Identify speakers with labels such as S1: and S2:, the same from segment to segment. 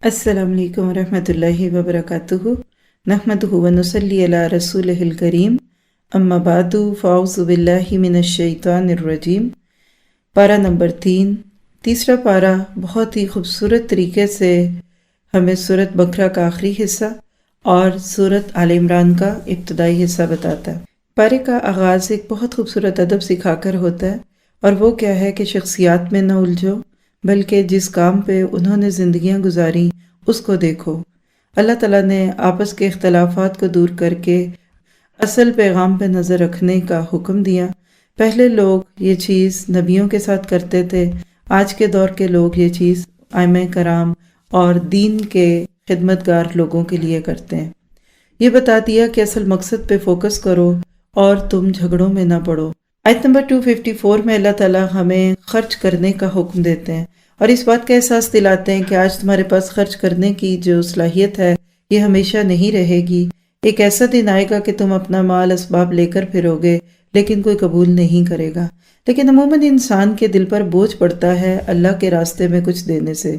S1: السلام علیکم ورحمۃ اللہ وبرکاتہ۔ نحمدہ ونصلی علی رسولہ الکریم، اما بعد فاعوذ باللہ من الشیطان الرجیم۔ پارہ نمبر 3، تیسرا پارہ بہت ہی خوبصورت طریقے سے ہمیں سورۃ بقرہ کا آخری حصہ اور سورۃ آل عمران کا ابتدائی حصہ بتاتا ہے۔ پارے کا آغاز ایک بہت خوبصورت ادب سکھا کر ہوتا ہے، اور وہ کیا ہے کہ شخصیات میں نہ الجھو، بلکہ جس کام پہ انہوں نے زندگیاں گزاری اس کو دیکھو۔ اللہ تعالیٰ نے آپس کے اختلافات کو دور کر کے اصل پیغام پہ نظر رکھنے کا حکم دیا۔ پہلے لوگ یہ چیز نبیوں کے ساتھ کرتے تھے، آج کے دور کے لوگ یہ چیز ائمہ کرام اور دین کے خدمتگار لوگوں کے لیے کرتے ہیں۔ یہ بتا دیا کہ اصل مقصد پہ فوکس کرو اور تم جھگڑوں میں نہ پڑو۔ آیت نمبر 254 میں اللہ تعالیٰ ہمیں خرچ کرنے کا حکم دیتے ہیں اور اس بات کا احساس دلاتے ہیں کہ آج تمہارے پاس خرچ کرنے کی جو صلاحیت ہے یہ ہمیشہ نہیں رہے گی۔ ایک ایسا دن آئے گا کہ تم اپنا مال اسباب لے کر پھرو گے لیکن کوئی قبول نہیں کرے گا۔ لیکن عموماً انسان کے دل پر بوجھ پڑتا ہے اللہ کے راستے میں کچھ دینے سے۔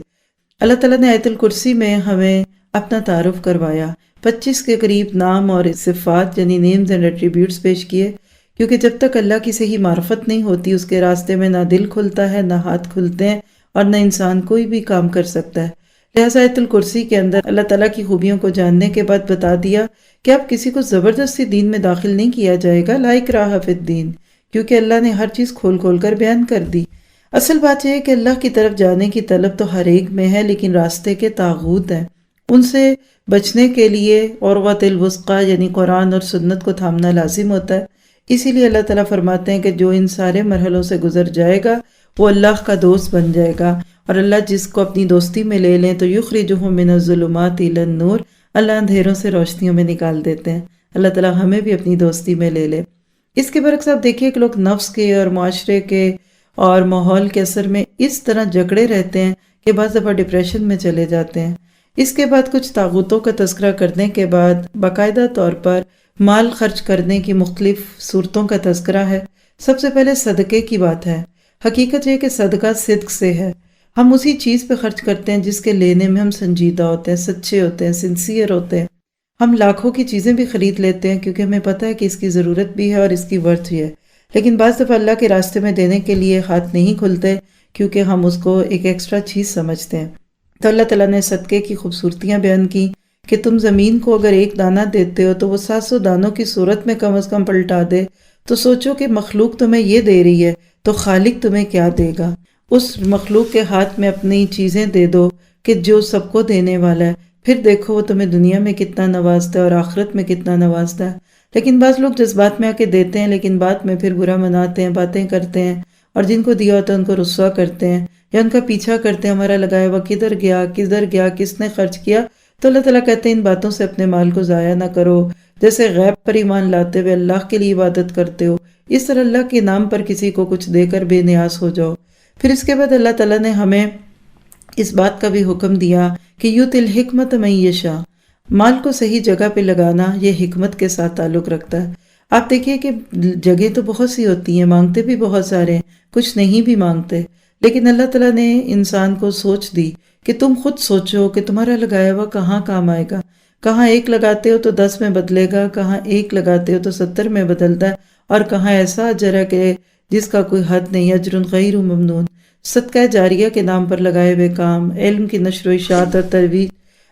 S1: اللہ تعالیٰ نے آیت الکرسی میں ہمیں اپنا تعارف کروایا، 25 کے قریب نام اور صفات یعنی نیمز اینڈ ایٹریبیوٹس پیش کیے، کیونکہ جب تک اللہ کی صحیح معرفت نہیں ہوتی اس کے راستے میں نہ دل کھلتا ہے، نہ ہاتھ کھلتے ہیں، اور نہ انسان کوئی بھی کام کر سکتا ہے۔ لہٰذا آیت الکرسی کے اندر اللہ تعالیٰ کی خوبیوں کو جاننے کے بعد بتا دیا کہ اب کسی کو زبردستی دین میں داخل نہیں کیا جائے گا، لا اکراہ فی الدین، کیونکہ اللہ نے ہر چیز کھول کھول کر بیان کر دی۔ اصل بات یہ ہے کہ اللہ کی طرف جانے کی طلب تو ہر ایک میں ہے، لیکن راستے کے طاغوت ہیں، ان سے بچنے کے لیے عروۃ الوثقیٰ یعنی قرآن اور سنت کو تھامنا لازم ہوتا ہے۔ اسی لیے اللہ تعالیٰ فرماتے ہیں کہ جو ان سارے مرحلوں سے گزر جائے گا وہ اللہ کا دوست بن جائے گا، اور اللہ جس کو اپنی دوستی میں لے لیں تو یخرجہم من الظلمات الی النور، اللہ اندھیروں سے روشنیوں میں نکال دیتے ہیں۔ اللہ تعالیٰ ہمیں بھی اپنی دوستی میں لے لے۔ اس کے برعکس آپ دیکھیے کہ لوگ نفس کے اور معاشرے کے اور ماحول کے اثر میں اس طرح جکڑے رہتے ہیں کہ بعض دفعہ ڈپریشن میں چلے جاتے ہیں۔ اس کے بعد کچھ طاغوتوں کا تذکرہ کرنے کے بعد باقاعدہ طور پر مال خرچ کرنے کی مختلف صورتوں کا تذکرہ ہے۔ سب سے پہلے صدقے کی بات ہے۔ حقیقت یہ کہ صدقہ صدق سے ہے، ہم اسی چیز پہ خرچ کرتے ہیں جس کے لینے میں ہم سنجیدہ ہوتے ہیں، سچے ہوتے ہیں، سنسیئر ہوتے ہیں۔ ہم لاکھوں کی چیزیں بھی خرید لیتے ہیں کیونکہ ہمیں پتہ ہے کہ اس کی ضرورت بھی ہے اور اس کی ورتھ بھی ہے، لیکن بعض دفعہ اللہ کے راستے میں دینے کے لیے ہاتھ نہیں کھلتے کیونکہ ہم اس کو ایک ایکسٹرا چیز سمجھتے ہیں۔ تو اللہ تعالیٰ نے صدقے کی خوبصورتیاں بیان کی کہ تم زمین کو اگر ایک دانہ دیتے ہو تو وہ 700 دانوں کی صورت میں کم از کم پلٹا دے، تو سوچو کہ مخلوق تمہیں یہ دے رہی ہے تو خالق تمہیں کیا دے گا۔ اس مخلوق کے ہاتھ میں اپنی چیزیں دے دو کہ جو سب کو دینے والا ہے، پھر دیکھو وہ تمہیں دنیا میں کتنا نوازتا ہے اور آخرت میں کتنا نوازتا ہے۔ لیکن بعض لوگ جذبات میں آ کے دیتے ہیں لیکن بعد میں پھر برا مناتے ہیں، باتیں کرتے ہیں، اور جن کو دیا ہوتا ہے ان کو رسوا کرتے ہیں یا ان کا پیچھا کرتے ہیں، ہمارا لگایا ہوا کدھر گیا، کس نے خرچ کیا۔ تو اللہ تعالیٰ کہتے ہیں ان باتوں سے اپنے مال کو ضائع نہ کرو، جیسے غیب پر ایمان لاتے ہوئے اللہ کے لیے عبادت کرتے ہو، اس طرح اللہ کے نام پر کسی کو کچھ دے کر بے نیاز ہو جاؤ۔ پھر اس کے بعد اللہ تعالیٰ نے ہمیں اس بات کا بھی حکم دیا کہ یؤتی الحکمۃ من یشاء، مال کو صحیح جگہ پہ لگانا یہ حکمت کے ساتھ تعلق رکھتا ہے۔ آپ دیکھیے کہ جگہ تو بہت سی ہوتی ہیں، مانگتے بھی بہت سارے ہیں، کچھ نہیں بھی مانگتے، لیکن اللہ تعالیٰ نے انسان کو سوچ دی کہ تم خود سوچو کہ تمہارا لگایا ہوا کہاں کام آئے گا۔ کہاں ایک لگاتے ہو تو 10 میں بدلے گا، کہاں ایک لگاتے ہو تو 70 میں بدلتا ہے، اور کہاں ایسا اجر ہے کہ جس کا کوئی حد نہیں، اجر غیر ممنون۔ صدقہ جاریہ کے نام پر لگائے ہوئے کام، علم کی نشر و اشاعت اور ترویج۔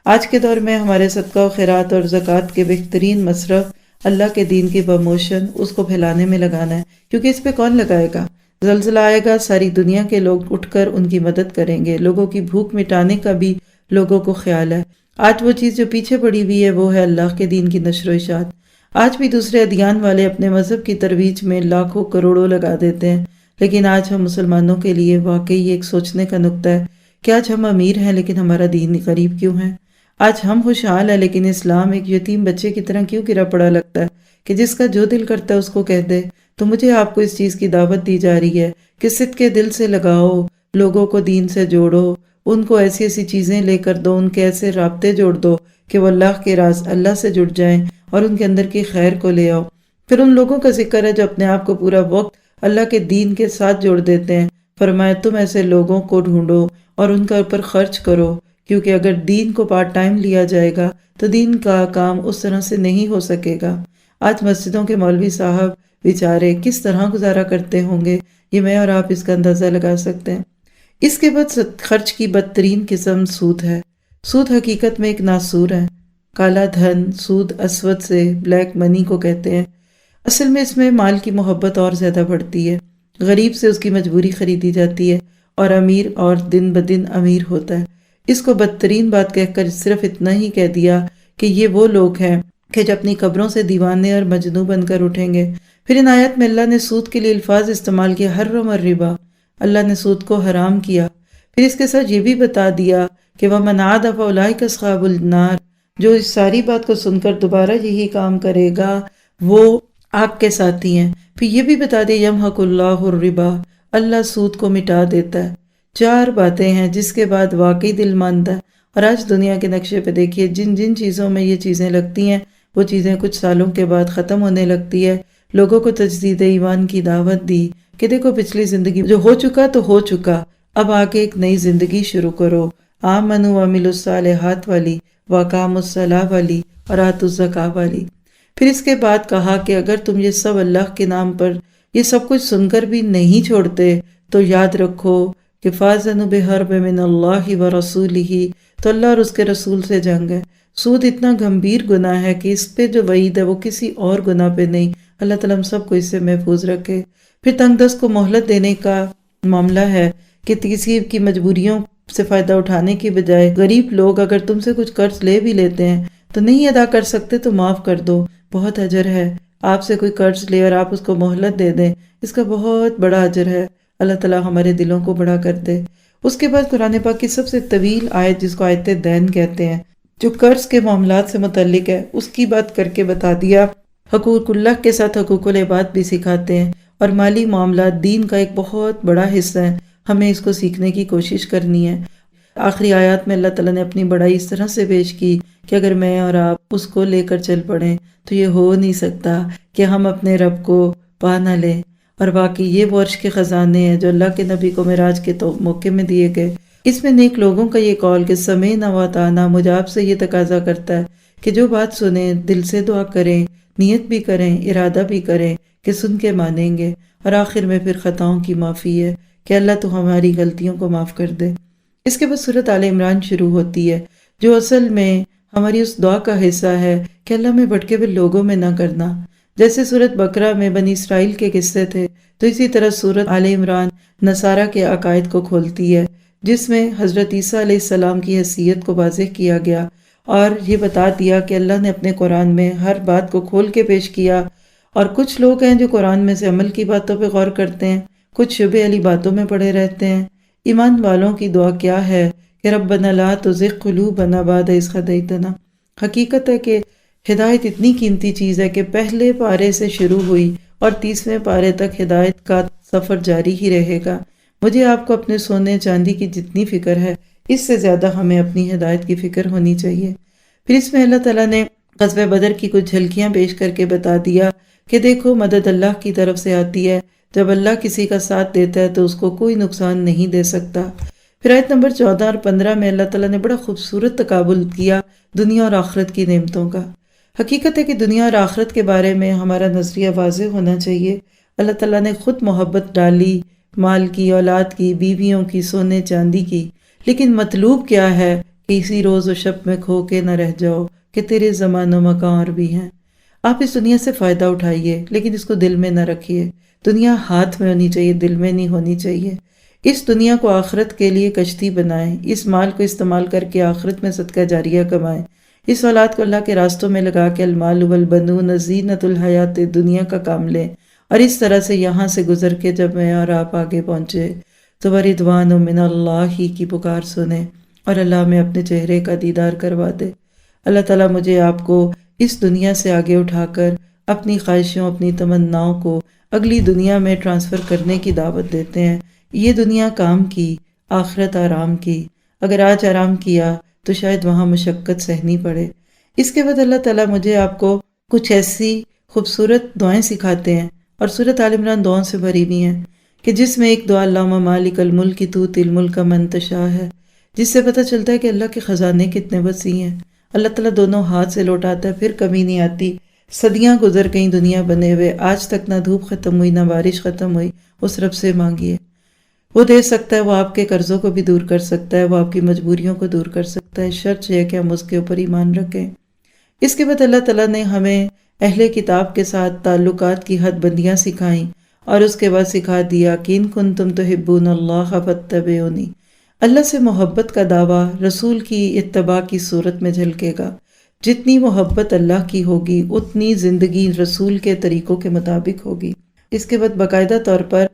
S1: آج کے دور میں ہمارے صدقہ و خیرات اور زکوٰۃ کے بہترین مصرف اللہ کے دین کی پروموشن، اس کو پھیلانے میں لگانا ہے، کیونکہ اس پہ کون لگائے گا؟ زلزلہ آئے گا، ساری دنیا کے لوگ اٹھ کر ان کی مدد کریں گے، لوگوں کی بھوک مٹانے کا بھی لوگوں کو خیال ہے۔ آج وہ چیز جو پیچھے پڑی ہوئی ہے وہ ہے اللہ کے دین کی نشر و اشاعت۔ آج بھی دوسرے ادیان والے اپنے مذہب کی ترویج میں لاکھوں کروڑوں لگا دیتے ہیں، لیکن آج ہم مسلمانوں کے لیے واقعی ایک سوچنے کا نقطہ ہے کہ آج ہم امیر ہیں لیکن ہمارا دین غریب کیوں ہے؟ آج ہم خوشحال ہیں لیکن اسلام ایک یتیم بچے کی طرح کیوں گرا پڑا لگتا ہے کہ جس کا جو دل کرتا ہے اس کو کہہ دے۔ تو مجھے آپ کو اس چیز کی دعوت دی جا رہی ہے کہ صدق کے دل سے لگاؤ، لوگوں کو دین سے جوڑو، ان کو ایسی ایسی چیزیں لے کر دو، ان کے ایسے رابطے جوڑ دو کہ وہ اللہ کے راز اللہ سے جڑ جائیں اور ان کے اندر کی خیر کو لے آؤ۔ پھر ان لوگوں کا ذکر ہے جو اپنے آپ کو پورا وقت اللہ کے دین کے ساتھ جوڑ دیتے ہیں۔ فرمایا تم ایسے لوگوں کو ڈھونڈو اور ان کا اوپر خرچ کرو کیونکہ اگر دین کو پارٹ ٹائم لیا جائے گا تو دین کا کام اس طرح سے نہیں ہو سکے گا۔ آج مسجدوں کے مولوی صاحب بیچارے کس طرح گزارا کرتے ہوں گے، یہ میں اور آپ اس کا اندازہ لگا سکتے ہیں۔ اس کے بعد خرچ کی بدترین قسم سود ہے۔ سود حقیقت میں ایک ناسور ہے۔ کالا دھن، سود اسود سے بلیک منی کو کہتے ہیں۔ اصل میں اس میں مال کی محبت اور زیادہ بڑھتی ہے، غریب سے اس کی مجبوری خریدی جاتی ہے اور امیر اور دن بدن امیر ہوتا ہے۔ اس کو بدترین بات کہہ کر صرف اتنا ہی کہہ دیا کہ یہ وہ لوگ ہیں کہ جو اپنی قبروں سے دیوانے اور مجنوں بن کر اٹھیں گے۔ پھر ان آیات میں اللہ نے سود کے لیے الفاظ استعمال کیا، حرم الربا، اللہ نے سود کو حرام کیا۔ پھر اس کے ساتھ یہ بھی بتا دیا کہ وَمَنْ عَادَ فَأُولَٰئِكَ أَصْحَابُ النَّارِ، جو اس ساری بات کو سن کر دوبارہ یہی کام کرے گا وہ آگ کے ساتھی ہیں۔ پھر یہ بھی بتا دیا یمحق اللہ الربا، اللہ سود کو مٹا دیتا ہے۔ 4 باتیں ہیں جس کے بعد واقعی دل مانتا ہے۔ اور آج دنیا کے نقشے پہ دیکھیے، جن جن چیزوں میں یہ چیزیں لگتی ہیں وہ چیزیں کچھ سالوں کے بعد ختم ہونے لگتی ہے۔ لوگوں کو تجدید ایمان کی دعوت دی کہ دیکھو پچھلی زندگی جو ہو چکا تو ہو چکا، اب آگے ایک نئی زندگی شروع کرو، آمنوا وعملوا الصالحات والی، واقاموا الصلاۃ والی اور آتوا الزکاۃ والی۔ پھر اس کے بعد کہا کہ اگر تم یہ سب اللہ کے نام پر یہ سب کچھ سن کر بھی نہیں چھوڑتے تو یاد رکھو کہ فَأَذَنُوا بِحَرْبٍ مِّنَ اللَّهِ وَرَسُولِهِ، تو اللہ اور اس کے رسول سے جنگ ہے۔ سود اتنا گمبھیر گناہ ہے کہ اس پہ جو وعید ہے وہ کسی اور گناہ پہ نہیں۔ اللہ تعالیٰ ہم سب کو اس سے محفوظ رکھے۔ پھر تنگ دست کو مہلت دینے کا معاملہ ہے کہ کسی کی مجبوریوں سے فائدہ اٹھانے کی بجائے غریب لوگ اگر تم سے کچھ قرض لے بھی لیتے ہیں تو نہیں ادا کر سکتے تو معاف کر دو، بہت اجر ہے۔ آپ سے کوئی قرض لے اور آپ اس کو مہلت دے دیں، اس کا بہت بڑا اجر ہے۔ اللہ تعالیٰ ہمارے دلوں کو بڑا کر دے۔ اس کے بعد قرآن پاک کی سب سے طویل آیت جس کو آیت دین کہتے ہیں، جو قرض کے معاملات سے متعلق ہے، اس کی بات کر کے بتا دیا۔ حقوق اللہ کے ساتھ حقوق العباد بھی سکھاتے ہیں، اور مالی معاملات دین کا ایک بہت بڑا حصہ ہے، ہمیں اس کو سیکھنے کی کوشش کرنی ہے۔ آخری آیات میں اللہ تعالیٰ نے اپنی بڑائی اس طرح سے پیش کی کہ اگر میں اور آپ اس کو لے کر چل پڑیں تو یہ ہو نہیں سکتا کہ ہم اپنے رب کو پا نہ لیں۔ اور باقی یہ وہ عرش کے خزانے ہیں جو اللہ کے نبی کو معراج کے موقع میں دیے گئے۔ اس میں نیک لوگوں کا یہ قول کہ سمعنا وأطعنا مجھے آپ سے یہ تقاضا کرتا ہے کہ جو بات سنیں دل سے دعا کریں، نیت بھی کریں، ارادہ بھی کریں کہ سن کے مانیں گے، اور آخر میں پھر خطاؤں کی معافی ہے کہ اللہ تو ہماری غلطیوں کو معاف کر دے۔ اس کے بعد سورۃ آل عمران شروع ہوتی ہے جو اصل میں ہماری اس دعا کا حصہ ہے کہ اللہ میں بھٹکے ہوئے لوگوں میں نہ کرنا۔ جیسے سورۃ بقرہ میں بنی اسرائیل کے قصے تھے تو اسی طرح سورۃ آل عمران نصارہ کے عقائد کو کھولتی ہے، جس میں حضرت عیسیٰ علیہ السلام کی حیثیت کو واضح کیا گیا اور یہ بتا دیا کہ اللہ نے اپنے قرآن میں ہر بات کو کھول کے پیش کیا۔ اور کچھ لوگ ہیں جو قرآن میں سے عمل کی باتوں پہ غور کرتے ہیں، کچھ شبہ علی باتوں میں پڑے رہتے ہیں۔ ایمان والوں کی دعا کیا ہے کہ ربنا لا تزغ قلوبنا بعد اذ ہدیتنا۔ حقیقت ہے کہ ہدایت اتنی قیمتی چیز ہے کہ پہلے پارے سے شروع ہوئی اور 30ویں پارے تک ہدایت کا سفر جاری ہی رہے گا۔ مجھے آپ کو اپنے سونے چاندی کی جتنی فکر ہے اس سے زیادہ ہمیں اپنی ہدایت کی فکر ہونی چاہیے۔ پھر اس میں اللہ تعالیٰ نے غزوہ بدر کی کچھ جھلکیاں پیش کر کے بتا دیا کہ دیکھو مدد اللہ کی طرف سے آتی ہے، جب اللہ کسی کا ساتھ دیتا ہے تو اس کو کوئی نقصان نہیں دے سکتا۔ پھر آیت نمبر 14 اور 15 میں اللہ تعالیٰ نے بڑا خوبصورت تقابل کیا دنیا اور آخرت کی نعمتوں کا۔ حقیقت ہے کہ دنیا اور آخرت کے بارے میں ہمارا نظریہ واضح ہونا چاہیے۔ اللہ تعالیٰ نے خود محبت ڈالی، مال کی، اولاد کی، بیویوں کی، سونے چاندی کی، لیکن مطلوب کیا ہے کہ اسی روز و شب میں کھو کے نہ رہ جاؤ کہ تیرے زمان و مکان اور بھی ہیں۔ آپ اس دنیا سے فائدہ اٹھائیے لیکن اس کو دل میں نہ رکھیے۔ دنیا ہاتھ میں ہونی چاہیے، دل میں نہیں ہونی چاہیے۔ اس دنیا کو آخرت کے لیے کشتی بنائیں، اس مال کو استعمال کر کے آخرت میں صدقہ جاریہ کمائیں، اس اولاد کو اللہ کے راستوں میں لگا کے المال والبنون زینت الحیات دنیا کا کام لیں، اور اس طرح سے یہاں سے گزر کے جب میں اور آپ آگے پہنچے تو رضوان من اللہ ہی کی پکار سنیں اور اللہ میں اپنے چہرے کا دیدار کروا دے۔ اللہ تعالیٰ مجھے آپ کو اس دنیا سے آگے اٹھا کر اپنی خواہشوں، اپنی تمناؤں کو اگلی دنیا میں ٹرانسفر کرنے کی دعوت دیتے ہیں۔ یہ دنیا کام کی، آخرت آرام کی۔ اگر آج آرام کیا تو شاید وہاں مشقت سہنی پڑے۔ اس کے بعد اللہ تعالیٰ مجھے آپ کو کچھ ایسی خوبصورت دعائیں سکھاتے ہیں، اور سورۃ آل عمران دعاؤں سے بھری ہوئی ہیں کہ جس میں ایک دعا اللہم مالک الملک تؤتی الملک من تشاء ہے جس سے پتہ چلتا ہے کہ اللہ کے خزانے کتنے وسیع ہیں۔ اللہ تعالیٰ دونوں ہاتھ سے لوٹاتا ہے، پھر کمی نہیں آتی۔ صدیاں گزر گئیں دنیا بنے ہوئے، آج تک نہ دھوپ ختم ہوئی نہ بارش ختم ہوئی۔ اس رب سے مانگیے، وہ دے سکتا ہے، وہ آپ کے قرضوں کو بھی دور کر سکتا ہے، وہ آپ کی مجبوریوں کو دور کر سکتا ہے، شرط یہ ہے کہ ہم اس کے اوپر ایمان رکھیں۔ اس کے بعد اللہ تعالیٰ نے ہمیں اہل کتاب کے ساتھ تعلقات کی حد بندیاں سکھائیں، اور اس کے بعد سکھا دیا کہ ان کنتم تحبون اللہ فاتبعونی۔ اللہ سے محبت کا دعویٰ رسول کی اتباع کی صورت میں جھلکے گا۔ جتنی محبت اللہ کی ہوگی اتنی زندگی رسول کے طریقوں کے مطابق ہوگی۔ اس کے بعد باقاعدہ طور پر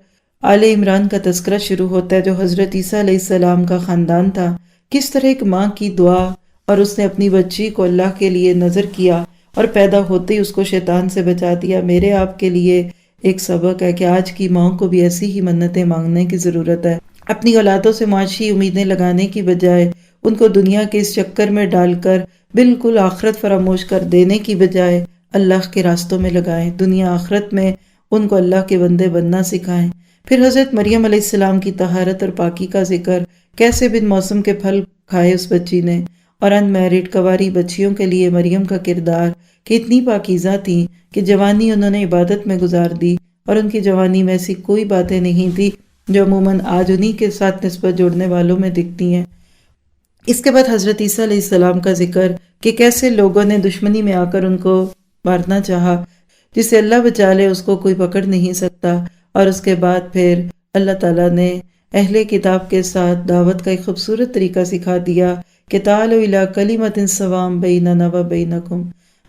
S1: آل عمران کا تذکرہ شروع ہوتا ہے، جو حضرت عیسیٰ علیہ السلام کا خاندان تھا، کس طرح ایک ماں کی دعا، اور اس نے اپنی بچی کو اللہ کے لیے نذر کیا اور پیدا ہوتے ہی اس کو شیطان سے بچا دیا۔ میرے آپ کے لیے ایک سبق ہے کہ آج کی ماں کو بھی ایسی ہی منتیں مانگنے کی ضرورت ہے۔ اپنی اولادوں سے معاشی امیدیں لگانے کی بجائے ان کو دنیا کے اس چکر میں ڈال کر بالکل آخرت فراموش کر دینے کی بجائے اللہ کے راستوں میں لگائیں، دنیا آخرت میں ان کو اللہ کے بندے بننا سکھائیں۔ پھر حضرت مریم علیہ السلام کی طہارت اور پاکی کا ذکر، کیسے بن موسم کے پھل کھائے اس بچی نے، اور ان میرڈ کنواری بچیوں کے لیے مریم کا کردار کہ اتنی پاکیزہ تھیں کہ جوانی انہوں نے عبادت میں گزار دی، اور ان کی جوانی میں ایسی کوئی باتیں نہیں تھی جو عموماً آج انہی کے ساتھ نسبت جوڑنے والوں میں دکھتی ہیں۔ اس کے بعد حضرت عیسیٰ علیہ السلام کا ذکر کہ کیسے لوگوں نے دشمنی میں آ کر ان کو مارنا چاہا، جسے اللہ بچا لے اس کو کوئی پکڑ نہیں سکتا۔ اور اس کے بعد پھر اللہ تعالیٰ نے اہل کتاب کے ساتھ دعوت کا ایک خوبصورت طریقہ سکھا دیا کہ تعالوا الی کلمۃ سواء بیننا و بینکم۔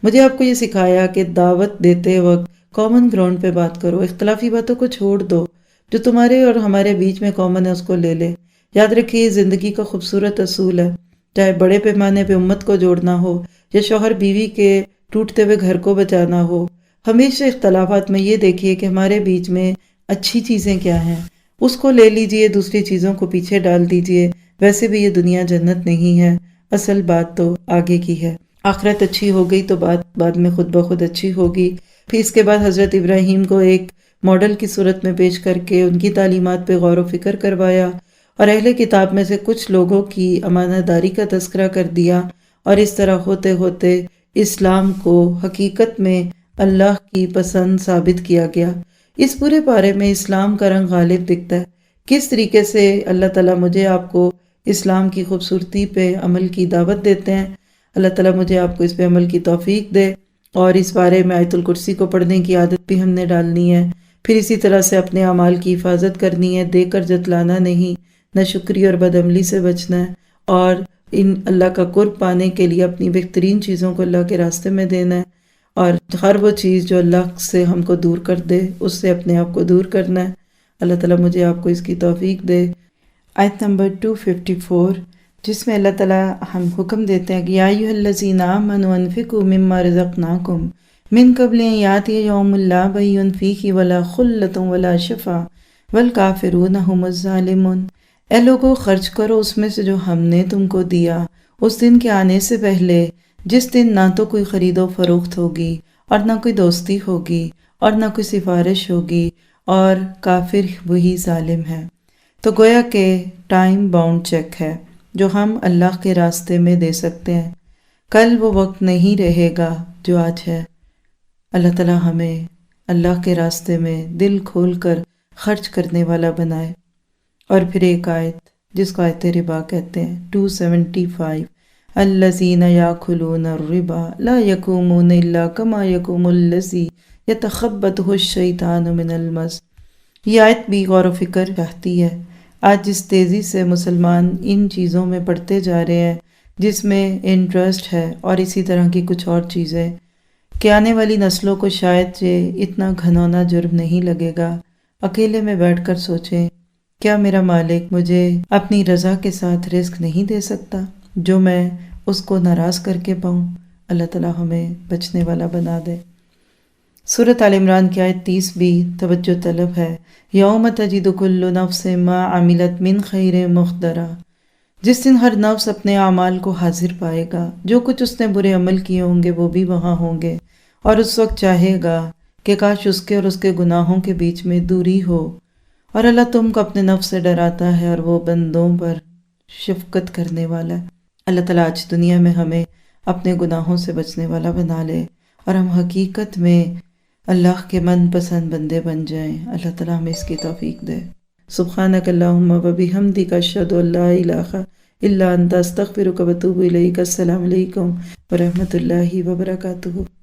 S1: مجھے آپ کو یہ سکھایا کہ دعوت دیتے وقت کامن گراؤنڈ پہ بات کرو، اختلافی باتوں کو چھوڑ دو، جو تمہارے اور ہمارے بیچ میں کامن ہے اس کو لے لے۔ یاد رکھیے، زندگی کا خوبصورت اصول ہے، چاہے بڑے پیمانے پہ امت کو جوڑنا ہو یا شوہر بیوی کے ٹوٹتے ہوئے گھر کو بچانا ہو، ہمیشہ اختلافات میں یہ دیکھیے کہ ہمارے بیچ میں اچھی چیزیں کیا ہیں، اس کو لے لیجئے، دوسری چیزوں کو پیچھے ڈال دیجئے۔ ویسے بھی یہ دنیا جنت نہیں ہے، اصل بات تو آگے کی ہے۔ آخرت اچھی ہو گئی تو بات بعد میں خود بخود اچھی ہوگی۔ پھر اس کے بعد حضرت ابراہیم کو ایک ماڈل کی صورت میں پیش کر کے ان کی تعلیمات پہ غور و فکر کروایا، اور اہل کتاب میں سے کچھ لوگوں کی امانت داری کا تذکرہ کر دیا، اور اس طرح ہوتے ہوتے اسلام کو حقیقت میں اللہ کی پسند ثابت کیا گیا۔ اس پورے پارے میں اسلام کا رنگ غالب دکھتا ہے، کس طریقے سے اللہ تعالیٰ مجھے آپ کو اسلام کی خوبصورتی پہ عمل کی دعوت دیتے ہیں۔ اللہ تعالیٰ مجھے آپ کو اس پہ عمل کی توفیق دے، اور اس بارے میں آیت الکرسی کو پڑھنے کی عادت بھی ہم نے ڈالنی ہے۔ پھر اسی طرح سے اپنے اعمال کی حفاظت کرنی ہے، دے کر جتلانا نہیں، نہ شکری اور بدعملی سے بچنا ہے، اور ان اللہ کا قرب پانے کے لیے اپنی بہترین چیزوں کو اللہ کے راستے میں دینا ہے، اور ہر وہ چیز جو اللہ سے ہم کو دور کر دے اس سے اپنے آپ کو دور کرنا ہے۔ اللہ تعالیٰ مجھے آپ کو اس کی توفیق دے۔ آیت نمبر 254، جس میں اللہ تعالیٰ ہم حکم دیتے ہیں کہ یا ایھا الذین آمنوا انفقوا مما رزقناکم من قبل ان یاتی یوم لا بیع فیہ ولا خلۃ ولا شفاعۃ والکافرون ھم الظالمون۔ اے لوگو، خرچ کرو اس میں سے جو ہم نے تم کو دیا اس دن کے آنے سے پہلے، جس دن نہ تو کوئی خرید و فروخت ہوگی اور نہ کوئی دوستی ہوگی اور نہ کوئی سفارش ہوگی، اور کافر وہی ظالم ہے۔ تو گویا کہ ٹائم باؤنڈ چیک ہے جو ہم اللہ کے راستے میں دے سکتے ہیں۔ کل وہ وقت نہیں رہے گا جو آج ہے۔ اللہ تعالیٰ ہمیں اللہ کے راستے میں دل کھول کر خرچ کرنے والا بنائے۔ اور پھر ایک آیت جس کو آیت ربا کہتے ہیں، 275، الذین یاکلون الربا لا یقومون الا کما یقوم الذی یتخبطہ الشیطان من المس۔ یہ آیت بھی غور و فکر چاہتی ہے۔ آج جس تیزی سے مسلمان ان چیزوں میں پڑھتے جا رہے ہیں جس میں انٹرسٹ ہے، اور اسی طرح کی کچھ اور چیزیں، کہ آنے والی نسلوں کو شاید یہ اتنا گھنونا جرم نہیں لگے گا۔ اکیلے میں بیٹھ کر سوچیں، کیا میرا مالک مجھے اپنی رضا کے ساتھ رزق نہیں دے سکتا جو میں اس کو ناراض کر کے پاؤں؟ اللہ تعالیٰ ہمیں بچنے والا بنا دے۔ سورۃ آل عمران کی آیت 30 بھی توجہ طلب ہے۔ یوم تجد کل نفس ما عملت من خیر محضرا، جس دن ہر نفس اپنے اعمال کو حاضر پائے گا، جو کچھ اس نے برے عمل کیے ہوں گے وہ بھی وہاں ہوں گے، اور اس وقت چاہے گا کہ کاش اس کے اور اس کے گناہوں کے بیچ میں دوری ہو۔ اور اللہ تم کو اپنے نفس سے ڈراتا ہے اور وہ بندوں پر شفقت کرنے والا ہے۔ اللہ تعالیٰ آج دنیا میں ہمیں اپنے گناہوں سے بچنے والا بنا لے اور ہم حقیقت میں اللہ کے من پسند بندے بن جائیں۔ اللہ تعالیٰ ہمیں اس کی توفیق دے۔ سبحانک اللہم و بحمدک اشہد ان لا الہ الا انت استغفرک و اتوب الیک۔ السلام علیکم ورحمۃ اللہ وبرکاتہ۔